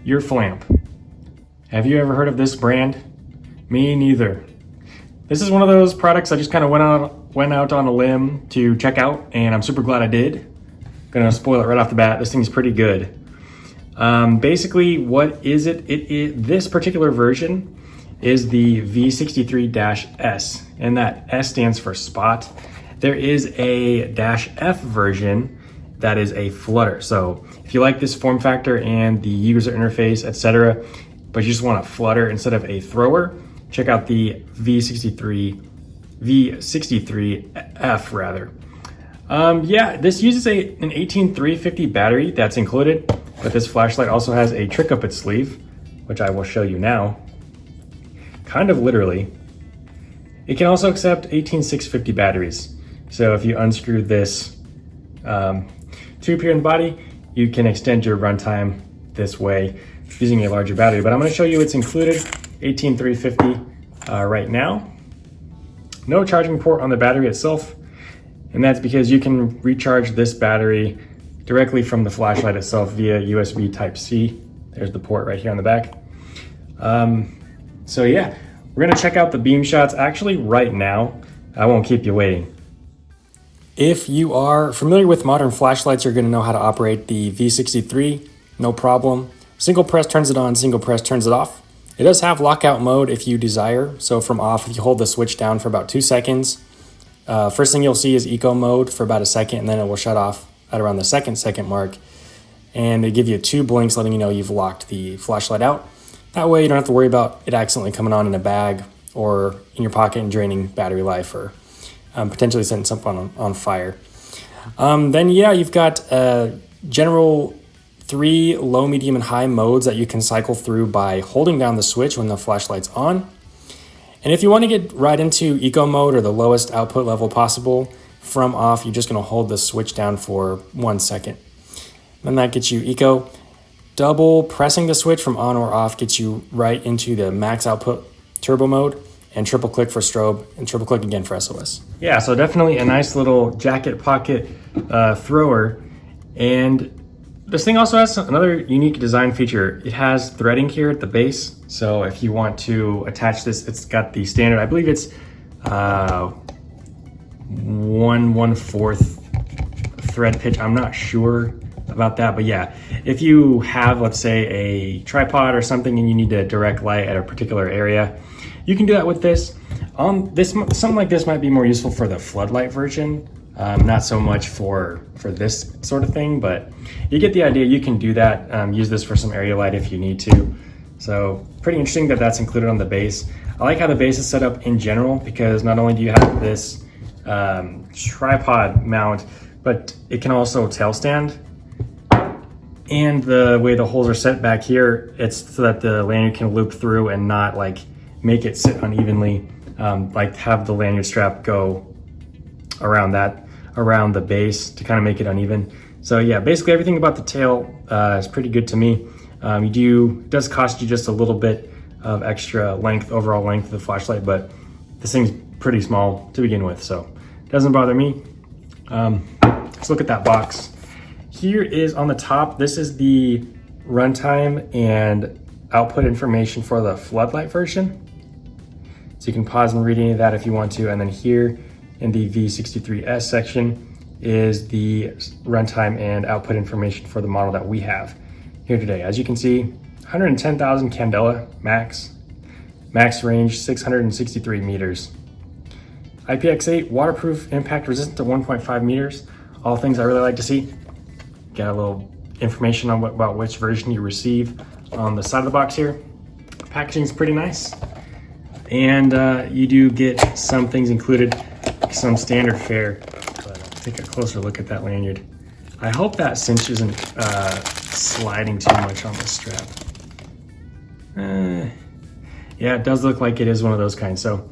urFlamp. Have you ever heard of this brand? Me neither. This is one of those products I just kind of went out on a limb to check out, and I'm super glad I did. Gonna spoil it right off the bat. This thing's pretty good. Basically, what is it? This particular version is the V63-S, and that S stands for spot. There is a -F version that is a flutter. So if you like this form factor and the user interface, etc., but you just want a flutter instead of a thrower, check out the V63F rather. Yeah, this uses an 18350 battery that's included, but this flashlight also has a trick up its sleeve, which I will show you now. Kind of literally. It can also accept 18650 batteries. So if you unscrew this tube here in the body, you can extend your runtime this way using a larger battery. But I'm going to show you it's included, 18350 right now. No charging port on the battery itself, and that's because you can recharge this battery directly from the flashlight itself via USB Type-C. There's the port right here on the back. So yeah, we're gonna check out the beam shots actually right now. I won't keep you waiting. If you are familiar with modern flashlights, you're gonna know how to operate the V63, no problem. Single press turns it on, single press turns it off. It does have lockout mode if you desire. So from off, if you hold the switch down for about 2 seconds, first thing you'll see is eco mode for about a second, and then it will shut off at around the second mark. And they give you 2 blinks letting you know you've locked the flashlight out. That way you don't have to worry about it accidentally coming on in a bag or in your pocket and draining battery life or potentially setting something on fire. Then yeah, you've got general 3 low, medium, and high modes that you can cycle through by holding down the switch when the flashlight's on. And if you want to get right into eco mode or the lowest output level possible, from off, you're just going to hold the switch down for 1 second. Then that gets you eco. Double pressing the switch from on or off gets you right into the max output turbo mode, and triple click for strobe, and triple click again for SOS. Yeah, so definitely a nice little jacket pocket thrower. And this thing also has another unique design feature. It has threading here at the base. So if you want to attach this, it's got the standard, I believe it's 1/4 thread pitch. I'm not sure about that, but yeah, if you have, let's say, a tripod or something and you need to direct light at a particular area, you can do that with this. Something like this might be more useful for the floodlight version, not so much for this sort of thing, but you get the idea. You can do that, use this for some area light if you need to. So pretty interesting that that's included on the base. I like how the base is set up in general, because not only do you have this tripod mount, but it can also tail stand. And the way the holes are set back here, it's so that the lanyard can loop through and not like make it sit unevenly, like have the lanyard strap go around the base to kind of make it uneven. So yeah, basically everything about the tail is pretty good to me. It does cost you just a little bit of extra length, overall length of the flashlight, but this thing's pretty small to begin with, so it doesn't bother me. Let's look at that box. Here is on the top, this is the runtime and output information for the floodlight version. So you can pause and read any of that if you want to. And then here in the V63S section is the runtime and output information for the model that we have here today. As you can see, 110,000 candela max range 663 meters. IPX8 waterproof, impact resistant to 1.5 meters. All things I really like to see. Got a little information on about which version you receive on the side of the box here. Packaging's pretty nice. And you do get some things included, some standard fare. But take a closer look at that lanyard. I hope that cinch isn't sliding too much on the strap. Yeah, it does look like it is one of those kinds. So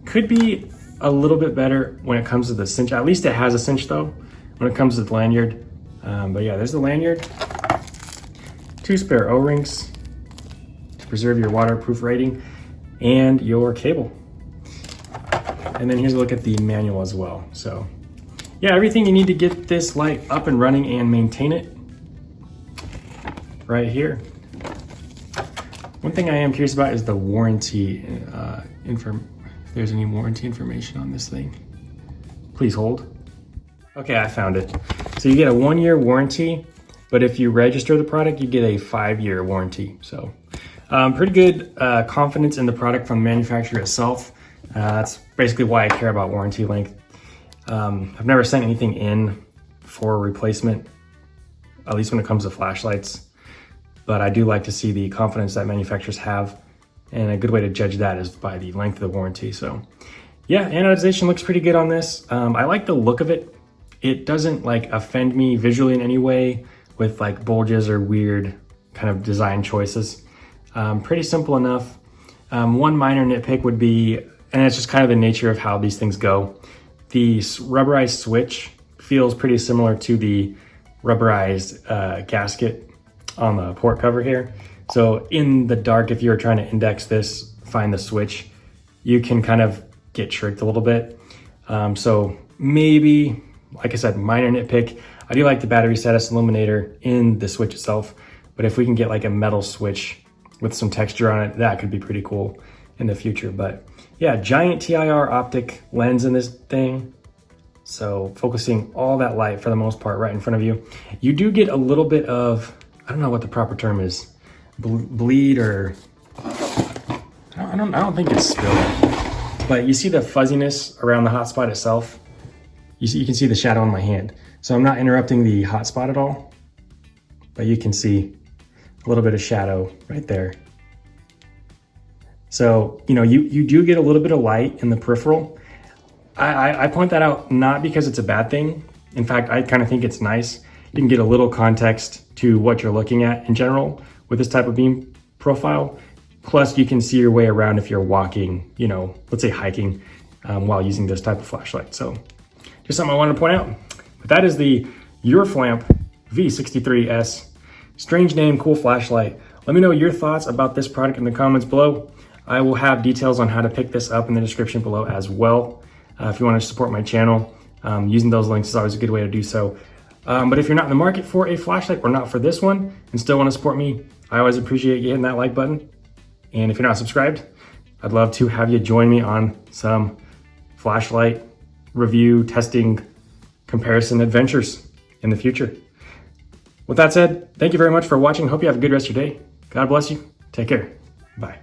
could be a little bit better when it comes to the cinch. At least it has a cinch though, when it comes to the lanyard. But yeah, there's the lanyard. 2 spare O-rings to preserve your waterproof rating, and your cable. And then here's a look at the manual as well. So yeah, everything you need to get this light up and running and maintain it right here. One thing I am curious about is the warranty if there's any warranty information on this thing. Please hold. Okay, I found it. So you get a 1-year warranty, but if you register the product, you get a 5-year warranty. So pretty good confidence in the product from the manufacturer itself. That's basically why I care about warranty length. I've never sent anything in for replacement, at least when it comes to flashlights. But I do like to see the confidence that manufacturers have. And a good way to judge that is by the length of the warranty. So yeah, anodization looks pretty good on this. I like the look of it. It doesn't like offend me visually in any way with like bulges or weird kind of design choices. Pretty simple enough. One minor nitpick would be, and it's just kind of the nature of how these things go, the rubberized switch feels pretty similar to the rubberized gasket on the port cover here. So in the dark, if you're trying to index this, find the switch, you can kind of get tricked a little bit. So maybe, like I said, minor nitpick. I do like the battery status illuminator in the switch itself, but if we can get like a metal switch with some texture on it, that could be pretty cool in the future. But yeah, giant TIR optic lens in this thing. So focusing all that light for the most part right in front of you. You do get a little bit of, I don't know what the proper term is, bleed, or I don't think it's spilled, but you see the fuzziness around the hotspot itself. You can see the shadow on my hand. So I'm not interrupting the hotspot at all, but you can see a little bit of shadow right there. So, you know, you do get a little bit of light in the peripheral. I point that out not because it's a bad thing. In fact, I kind of think it's nice. You can get a little context to what you're looking at in general with this type of beam profile. Plus you can see your way around if you're walking, you know, let's say hiking, while using this type of flashlight. So just something I wanted to point out. But that is the urFlamp V63-S. Strange name, cool flashlight. Let me know your thoughts about this product in the comments below. I will have details on how to pick this up in the description below as well. If you want to support my channel, using those links is always a good way to do so. But if you're not in the market for a flashlight, or not for this one, and still want to support me, I always appreciate you hitting that like button. And if you're not subscribed, I'd love to have you join me on some flashlight review, testing, comparison adventures in the future. With that said, thank you very much for watching. Hope you have a good rest of your day. God bless you. Take care. Bye.